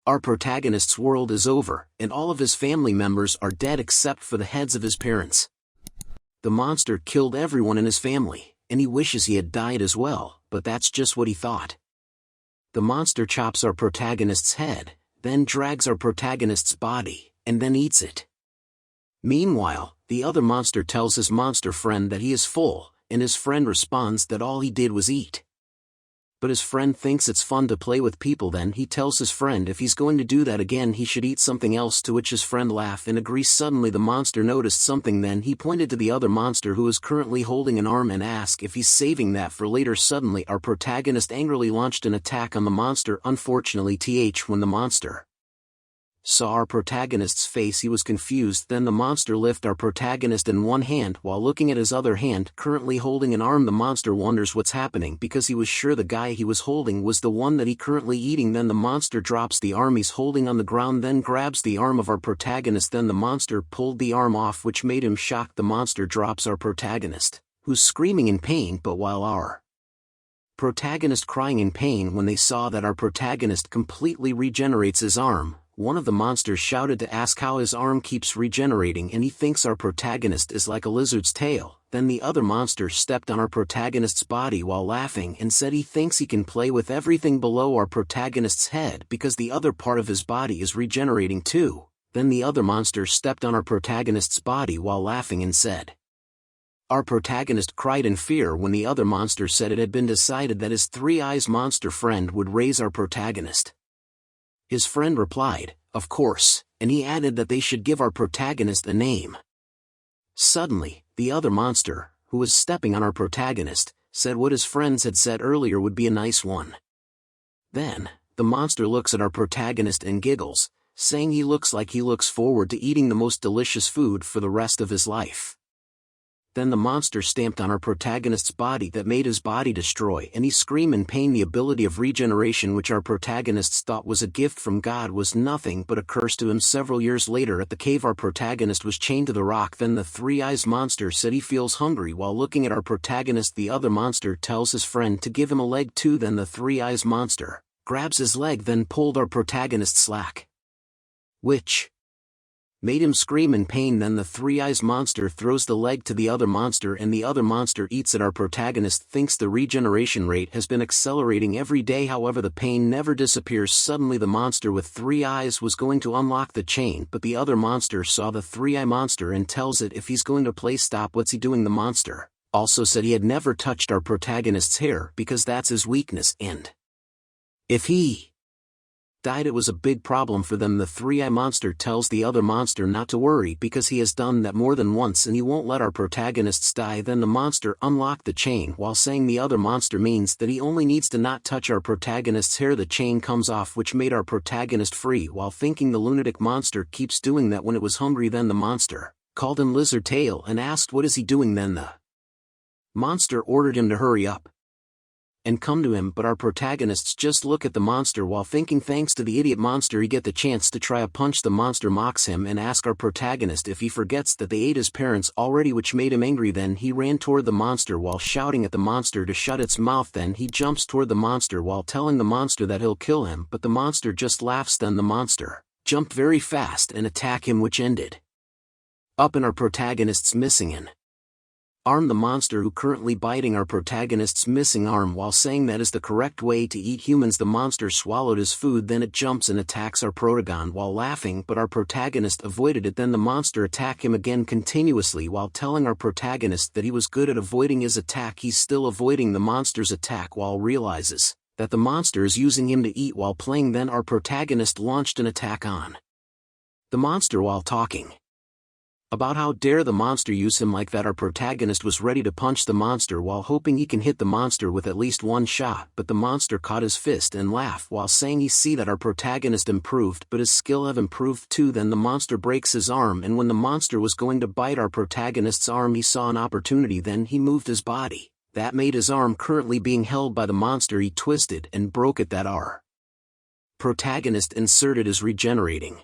Our protagonist's world is over, and all of his family members are dead except for the heads of his parents. The monster killed everyone in his family, and he wishes he had died as well, but that's just what he thought. The monster chops our protagonist's head, then drags our protagonist's body, and then eats it. Meanwhile, the other monster tells his monster friend that he is full, and his friend responds that all he did was eat. But his friend thinks it's fun to play with people. Then he tells his friend if he's going to do that again he should eat something else, to which his friend laughs and agrees. Suddenly the monster noticed something. Then he pointed to the other monster who is currently holding an arm and asked if he's saving that for later. Suddenly our protagonist angrily launched an attack on the monster. Unfortunately, when the monster saw our protagonist's face he was confused. Then the monster lifted our protagonist in one hand while looking at his other hand currently holding an arm. The monster wonders what's happening because he was sure the guy he was holding was the one that he currently eating. Then the monster drops the arm he's holding on the ground, then grabs the arm of our protagonist. Then the monster pulled the arm off, which made him shocked. The monster drops our protagonist, who's screaming in pain, but while our protagonist crying in pain when they saw that our protagonist completely regenerates his arm, one of the monsters shouted to ask how his arm keeps regenerating, and he thinks our protagonist is like a lizard's tail. Then the other monster stepped on our protagonist's body while laughing and said he thinks he can play with everything below our protagonist's head because the other part of his body is regenerating too. Then the other monster stepped on our protagonist's body while laughing and said. Our protagonist cried in fear when the other monster said it had been decided that his three-eyes monster friend would raise our protagonist. His friend replied, "Of course," and he added that they should give our protagonist a name. Suddenly, the other monster, who was stepping on our protagonist, said what his friends had said earlier would be a nice one. Then, the monster looks at our protagonist and giggles, saying he looks like he looks forward to eating the most delicious food for the rest of his life. Then the monster stamped on our protagonist's body that made his body destroy, and he screamed in pain. The ability of regeneration, which our protagonists thought was a gift from God, was nothing but a curse to him. Several years later at the cave our protagonist was chained to the rock. Then the three-eyes monster said he feels hungry while looking at our protagonist. The other monster tells his friend to give him a leg too. Then the three-eyes monster grabs his leg, then pulled our protagonist's slack, which made him scream in pain. Then the three-eyes monster throws the leg to the other monster and the other monster eats it. Our protagonist thinks the regeneration rate has been accelerating every day, however the pain never disappears. Suddenly the monster with three eyes was going to unlock the chain, but the other monster saw the three-eye monster and tells it if he's going to play stop. What's he doing? The monster also said he had never touched our protagonist's hair because that's his weakness, and if he died it was a big problem for them. The three-eye monster tells the other monster not to worry because he has done that more than once and he won't let our protagonists die. Then the monster unlocked the chain while saying the other monster means that he only needs to not touch our protagonist's hair. The chain comes off, which made our protagonist free while thinking the lunatic monster keeps doing that when it was hungry. Then the monster called him Lizard Tail and asked what is he doing. Then the monster ordered him to hurry up and come to him, but our protagonists just look at the monster while thinking thanks to the idiot monster he get the chance to try a punch. The monster mocks him and asks our protagonist if he forgets that they ate his parents already, which made him angry. Then he ran toward the monster while shouting at the monster to shut its mouth. Then he jumps toward the monster while telling the monster that he'll kill him, but the monster just laughs. Then the monster jumped very fast and attacked him, which ended up in our protagonist's missing an arm. The monster who currently biting our protagonist's missing arm while saying that is the correct way to eat humans. The monster swallowed his food, then it jumps and attacks our protagon while laughing, but our protagonist avoided it. Then the monster attacked him again continuously while telling our protagonist that he was good at avoiding his attack. He's still avoiding the monster's attack while realizes that the monster is using him to eat while playing. Then our protagonist launched an attack on the monster while talking about how dare the monster use him like that. Our protagonist was ready to punch the monster while hoping he can hit the monster with at least one shot, but the monster caught his fist and laughed while saying he see that our protagonist improved but his skill have improved too. Then the monster breaks his arm, and when the monster was going to bite our protagonist's arm he saw an opportunity. Then he moved his body that made his arm currently being held by the monster. He twisted and broke it that our protagonist inserted his regenerating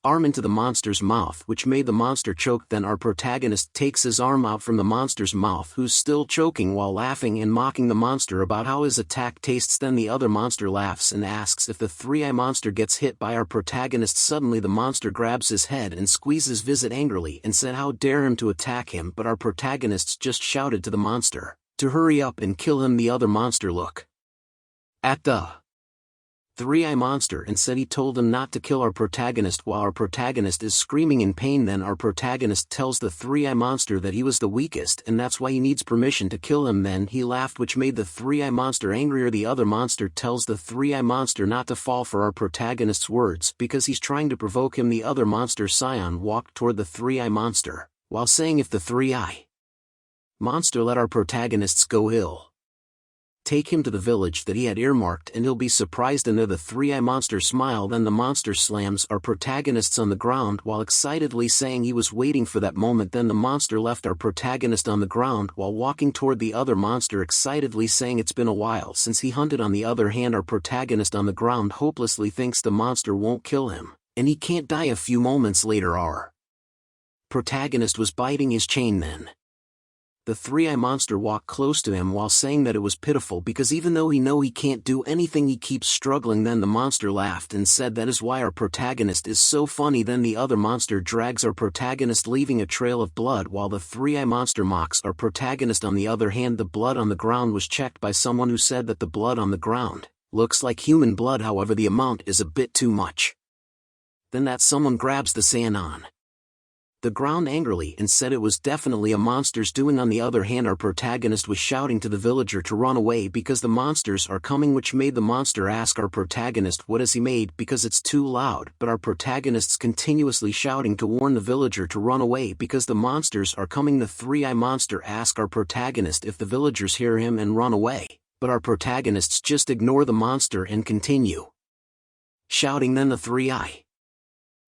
arm into the monster's mouth, which made the monster choke. Then our protagonist takes his arm out from the monster's mouth, who's still choking, while laughing and mocking the monster about how his attack tastes. Then the other monster laughs and asks if the three-eye monster gets hit by our protagonist. Suddenly the monster grabs his head and squeezes Visit angrily and said how dare him to attack him, but our protagonists just shouted to the monster to hurry up and kill him. The other monster look at the three-eye monster and said he told him not to kill our protagonist, while our protagonist is screaming in pain. Then our protagonist tells the three-eye monster that he was the weakest and that's why he needs permission to kill him. Then he laughed, which made the three-eye monster angrier. The other monster tells the three-eye monster not to fall for our protagonist's words because he's trying to provoke him. The other monster Scion walked toward the three-eye monster, while saying if the three-eye monster let our protagonists go, he'll take him to the village that he had earmarked and he'll be surprised. And there the three-eye monster smiled. Then the monster slams our protagonists on the ground while excitedly saying he was waiting for that moment. Then the monster left our protagonist on the ground while walking toward the other monster, excitedly saying it's been a while since he hunted. On the other hand, our protagonist on the ground hopelessly thinks the monster won't kill him, and he can't die. A few moments later our protagonist was biting his chain. Then the three-eye monster walked close to him while saying that it was pitiful because even though he can't do anything, he keeps struggling. Then the monster laughed and said that is why our protagonist is so funny. Then the other monster drags our protagonist, leaving a trail of blood, while the three-eye monster mocks our protagonist. On the other hand, the blood on the ground was checked by someone who said that the blood on the ground looks like human blood, however the amount is a bit too much. Then that someone grabs the sand on the ground angrily and said it was definitely a monster's doing. On the other hand, our protagonist was shouting to the villager to run away because the monsters are coming, which made the monster ask our protagonist what has he made because it's too loud, but our protagonist's continuously shouting to warn the villager to run away because the monsters are coming. The three-eye monster asked our protagonist if the villagers hear him and run away, but our protagonists just ignore the monster and continue shouting. Then the three-eye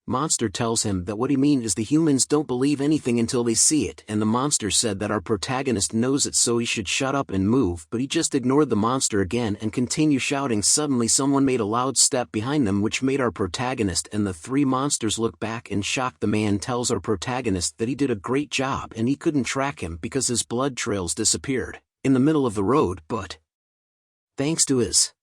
monster tells him that what he means is the humans don't believe anything until they see it, and the monster said that our protagonist knows it, so he should shut up and move, but he just ignored the monster again and continue shouting. Suddenly someone made a loud step behind them, which made our protagonist and the three monsters look back in shock. The man tells our protagonist that he did a great job and he couldn't track him because his blood trails disappeared in the middle of the road, but thanks to his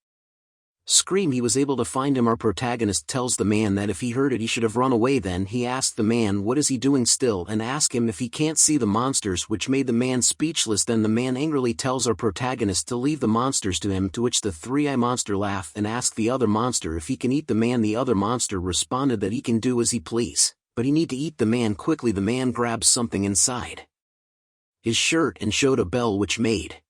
scream he was able to find him. Our protagonist tells the man that if he heard it he should have run away. Then he asked the man what is he doing still and asked him if he can't see the monsters, which made the man speechless. Then the man angrily tells our protagonist to leave the monsters to him, to which the three-eye monster laughed and asked the other monster if he can eat the man. The other monster responded that he can do as he please, but he need to eat the man quickly. The man grabbed something inside his shirt and showed a bell, which made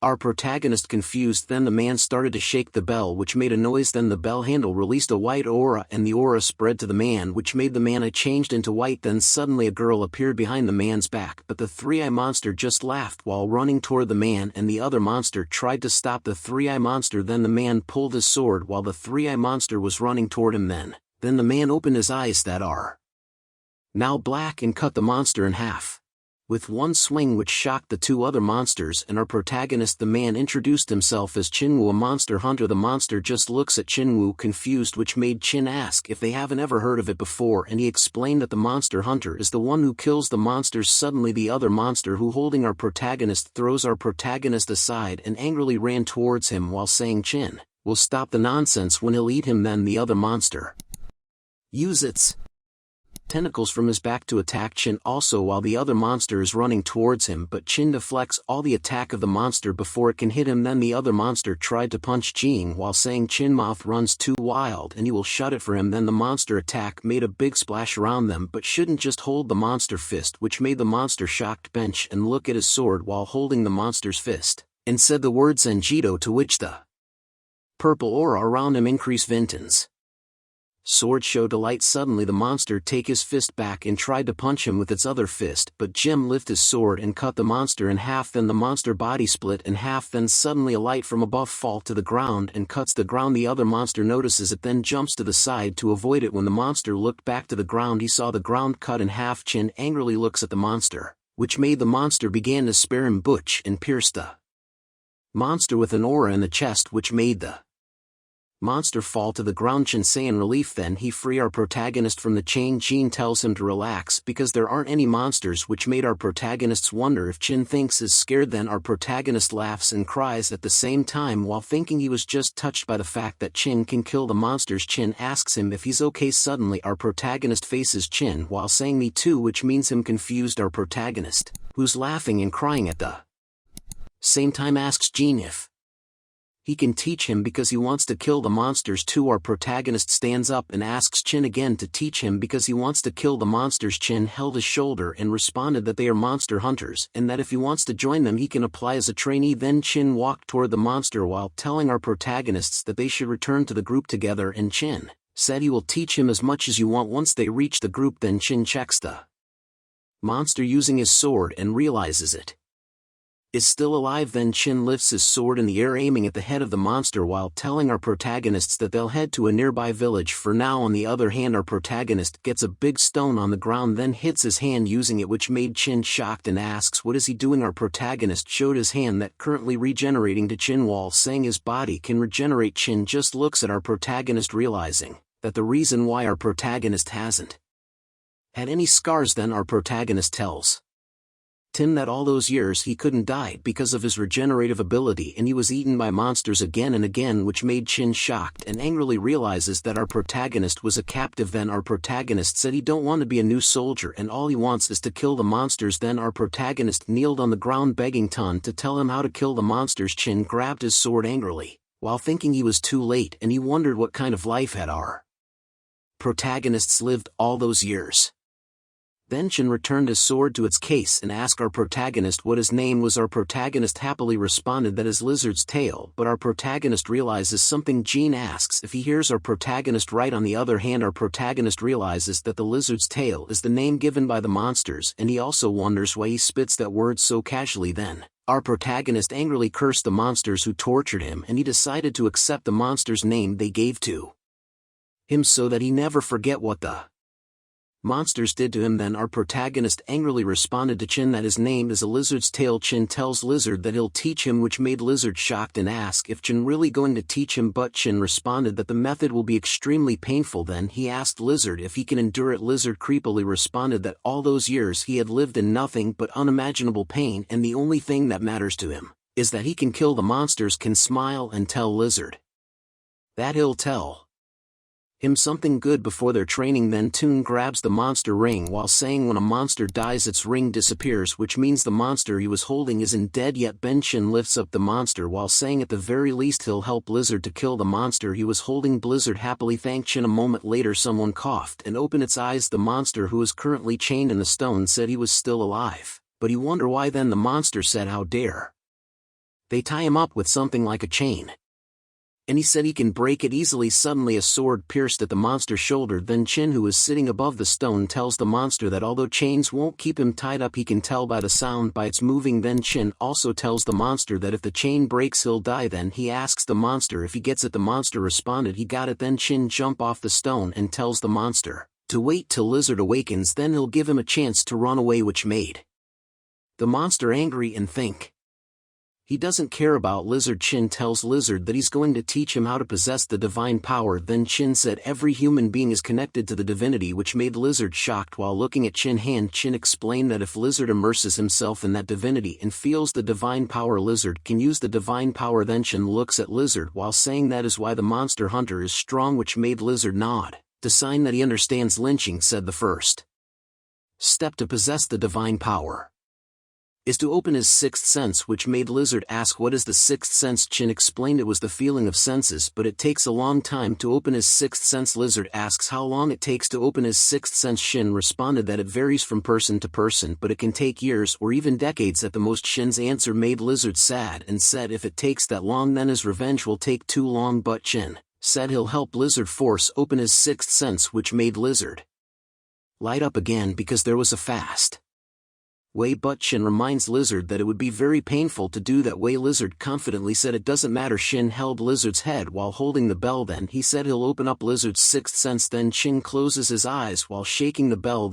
our protagonist confused. Then the man started to shake the bell, which made a noise. Then the bell handle released a white aura and the aura spread to the man, which made the man changed into white. Then suddenly a girl appeared behind the man's back, but the three-eye monster just laughed while running toward the man, and the other monster tried to stop the three-eye monster. Then the man pulled his sword while the three-eye monster was running toward him. Then the man opened his eyes that are now black and cut the monster in half with one swing, which shocked the two other monsters and our protagonist. The man introduced himself as Chinwoo, a monster hunter. The monster just looks at Chinwoo confused, which made Chin ask if they haven't ever heard of it before, and he explained that the monster hunter is the one who kills the monsters. Suddenly the other monster who holding our protagonist throws our protagonist aside and angrily ran towards him while saying Chin will stop the nonsense when he'll eat him. Then the other monster use its tentacles from his back to attack Chin also while the other monster is running towards him, but Chin deflects all the attack of the monster before it can hit him. Then the other monster tried to punch Jing while saying Chin mouth runs too wild and he will shut it for him. Then the monster attack made a big splash around them, but shouldn't just hold the monster fist, which made the monster shocked bench and look at his sword while holding the monster's fist, and said the word Senjito, to which the purple aura around him increased. Vinton's sword showed a light. Suddenly the monster take his fist back and tried to punch him with its other fist, but Jim lifted his sword and cut the monster in half. Then the monster body split in half. Then suddenly a light from above fall to the ground and cuts the ground. The other monster notices it, then jumps to the side to avoid it. When the monster looked back to the ground he saw the ground cut in half. Chin angrily looks at the monster, which made the monster begin to spare him butch and pierce the monster with an aura in the chest, which made the Monster fall to the ground. Chin say in relief. Then he free our protagonist from the chain. Chin tells him to relax because there aren't any monsters, which made our protagonists wonder if Chin thinks is scared. Then our protagonist laughs and cries at the same time while thinking he was just touched by the fact that Chin can kill the monsters. Chin asks him if he's okay. Suddenly our protagonist faces Chin while saying me too, which means him confused. Our protagonist, who's laughing and crying at the same time, asks Chin if he can teach him because he wants to kill the monsters too. Our protagonist stands up and asks Chin again to teach him because he wants to kill the monsters. Chin held his shoulder and responded that they are monster hunters and that if he wants to join them he can apply as a trainee. Then Chin walked toward the monster while telling our protagonists that they should return to the group together, and Chin said he will teach him as much as you want once they reach the group. Then Chin checks the monster using his sword and realizes it is still alive. Then Chin lifts his sword in the air aiming at the head of the monster while telling our protagonists that they'll head to a nearby village for now. On the other hand, our protagonist gets a big stone on the ground then hits his hand using it, which made Chin shocked and asks what is he doing. Our protagonist showed his hand that currently regenerating to Chin while saying his body can regenerate. Chin just looks at our protagonist realizing that the reason why our protagonist hasn't had any scars. Then our protagonist tells Tim that all those years he couldn't die because of his regenerative ability and he was eaten by monsters again and again, which made Chin shocked and angrily realizes that our protagonist was a captive. Then our protagonist said he don't want to be a new soldier and all he wants is to kill the monsters. Then our protagonist kneeled on the ground begging Ton to tell him how to kill the monsters. Chin grabbed his sword angrily while thinking he was too late and he wondered what kind of life had our protagonists lived all those years. Then Chin returned his sword to its case and asked our protagonist what his name was. Our protagonist happily responded that his lizard's tail, but our protagonist realizes something. Chin asks if he hears our protagonist right. On the other hand, our protagonist realizes that the lizard's tail is the name given by the monsters and he also wonders why he spits that word so casually. Then our protagonist angrily cursed the monsters who tortured him and he decided to accept the monster's name they gave to him so that he never forget what the monsters did to him. Then our protagonist angrily responded to Chin that his name is a lizard's tail. Chin tells Lizard that he'll teach him, which made Lizard shocked and ask if Chin really going to teach him, but Chin responded that the method will be extremely painful. Then he asked Lizard if he can endure it. Lizard creepily responded that all those years he had lived in nothing but unimaginable pain and the only thing that matters to him is that he can kill the monsters. Can smile and tell Lizard that he'll tell him something good before their training. Then Toon grabs the monster ring while saying when a monster dies its ring disappears, which means the monster he was holding isn't dead yet. Ben Chin lifts up the monster while saying at the very least he'll help Blizzard to kill the monster he was holding. Blizzard happily thanked Chin. A moment later someone coughed and opened its eyes. The monster who was currently chained in the stone said he was still alive, but he wondered why. Then the monster said how dare they tie him up with something like a chain, and he said he can break it easily. Suddenly a sword pierced at the monster's shoulder. Then Chin, who is sitting above the stone, tells the monster that although chains won't keep him tied up he can tell by the sound by its moving. Then Chin also tells the monster that if the chain breaks he'll die. Then he asks the monster if he gets it. The monster responded he got it. Then Chin jump off the stone and tells the monster to wait till Lizard awakens, then he'll give him a chance to run away, which made the monster angry and think he doesn't care about Lizard. Chin tells Lizard that he's going to teach him how to possess the divine power. Then Chin said every human being is connected to the divinity, which made Lizard shocked. While looking at Chin's hand, Chin explained that if Lizard immerses himself in that divinity and feels the divine power, Lizard can use the divine power. Then Chin looks at Lizard while saying that is why the monster hunter is strong, which made Lizard nod to sign that he understands. Lynching said the first step to possess the divine power is to open his sixth sense, which made Lizard ask what is the sixth sense. Chin explained it was the feeling of senses, but it takes a long time to open his sixth sense. Lizard asks how long it takes to open his sixth sense. Chin responded that it varies from person to person, but it can take years or even decades at the most. Chin's answer made Lizard sad and said if it takes that long then his revenge will take too long, but Chin said he'll help Lizard force open his sixth sense, which made Lizard light up again because there was a fast way, but Chin reminds Lizard that it would be very painful to do that way. Lizard confidently said it doesn't matter. Chin held Lizard's head while holding the bell. Then he said he'll open up Lizard's sixth sense. Then Chin closes his eyes while shaking the bell.